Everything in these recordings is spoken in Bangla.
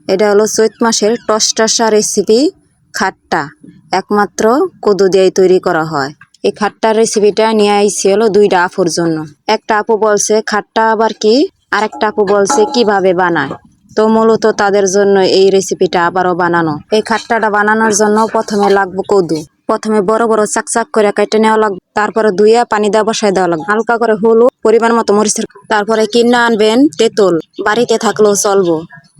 এটা হলো চৈত মাসের টসটসা রেসিপি খাট্টা, একমাত্র কদু দিয়েই তৈরি করা হয়। এই খাট্টার রেসিপিটা নিয়ে আইছি হলো দুইটা আপুর জন্য। একটা আপু বলছে খাট্টা আবার কি, আরেকটা আপু বলছে কিভাবে বানায়। তো মূলত তাদের জন্য এই রেসিপিটা আবারও বানানো। এই খাট্টাটা বানানোর জন্য প্রথমে লাগবে কদু। প্রথমে বড় বড় চাকচাক করে কেটে নেওয়া লাগবে, তারপরে ধুইয়া পানি দেওয়া বসাই দেওয়া লাগবে, হালকা করে হলুদ, পরিমাণ মতো মরিচের, তারপরে কিনে আনবেন তেঁতুল, বাড়িতে থাকলেও চলবো।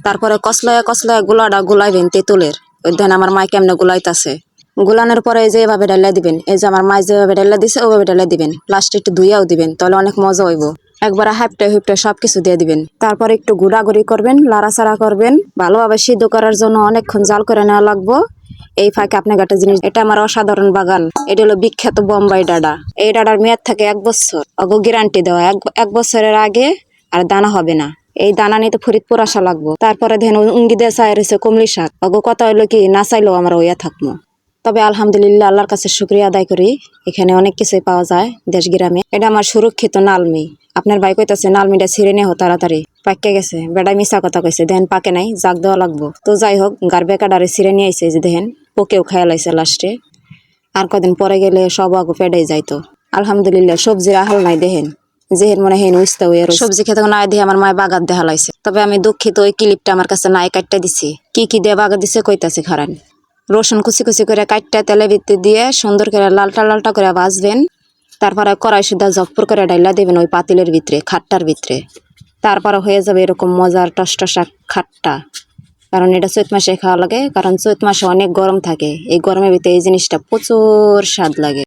তারপরে কসলায় কসলায় গুলাটা গুলাইবেন তেঁতুলের। ওই দেন আমার মাই কেমনে গুলাইতাছে। গুলানোর পরে এই যে এভাবে ডাইলা দিবেন, এই যে আমার মাই যেভাবে ডাইলা দিছে ওভাবে ডাইলা দিবেন, লাস্টে একটু ধুইয়াও দিবেন, তাহলে অনেক মজা হইব। একবার হাইপটা হুইপটা সবকিছু দিয়ে দিবেন, তারপরে একটু গুড়াগুড়ি করবেন, লাড়াচাড়া করবেন। ভালোভাবে সিদ্ধ করার জন্য অনেকক্ষণ জাল করে নেওয়া লাগবো। এই ফাঁকে আপনাকে একটা জিনিস, এটা আমার অসাধারণ বাগান, এটা হলো বিখ্যাত বোম্বাই ডাডা। এই ডাডার মেয়াদ থাকে 1 বছর, অগো গ্যারান্টি দেওয়া, এক বছরের আগে আর দানা হবে না। এই দানা নিতে ফরিদপুর আসা লাগবো। তারপরে ধেন উঙ্গি দিয়ে চাই রয়েছে কমলি শাক, অগো কথা হইলো কি না চাইলেও আমরা ওইয়া থাকবো। তবে আলহামদুলিল্লাহ আল্লাহর কাছে শুকরিয়া আদায় করি, এখানে অনেক কিছুই পাওয়া যায় দেশ গ্রামে। এটা আমার সুরক্ষিত নালমি। আপনার ভাই কইতাছে নালমিটা ছিঁড়ে নেহ তাড়াতাড়ি, পাকে গেছে। বেড়াই মিশা কথা কইছে, দেখেন পাকে নাই, জাগ দেওয়া লাগবো। তো যাই হোক, গার বেকাডারে ছিঁড়ে নিয়ে আইছে, যে দেখেন পোকেও খাইয়া লাইছে লাস্টে। আর কদিন পরে গেলে সব আগু পেডাই যাইতো। আলহামদুলিল্লাহ সবজির আহাল নাই, দেখেন যেহেন মনে হেন উস্তা হইয়া সবজি খেতে নাই দিয়ে আমার মায় বাগাত দেখা লাইছে। তবে আমি দুঃখিত, ওই ক্লিপটা আমার কাছে নাই, কাটটা দিছি। কি কি দিয়ে বাগাত দিছে কইতাছি খারান। রসুন কুচি কুচি করে কাটটা তেলে ভিতরে দিয়ে সুন্দর করে লালটা লালটা করে ভাজবেন। তারপরে কড়াই সুদ্ধা জফপুর করে ডাইলা দেবেন ওই পাতিলের ভিতরে, খাট্টার ভিতরে। তারপরে হয়ে যাবে এরকম মজার টসটসা খাট্টা। কারণ এটা চৈত মাসে খাওয়া লাগে, কারণ চৈত মাসে অনেক গরম থাকে, এই গরমের ভিতরে এই জিনিসটা প্রচুর স্বাদ লাগে।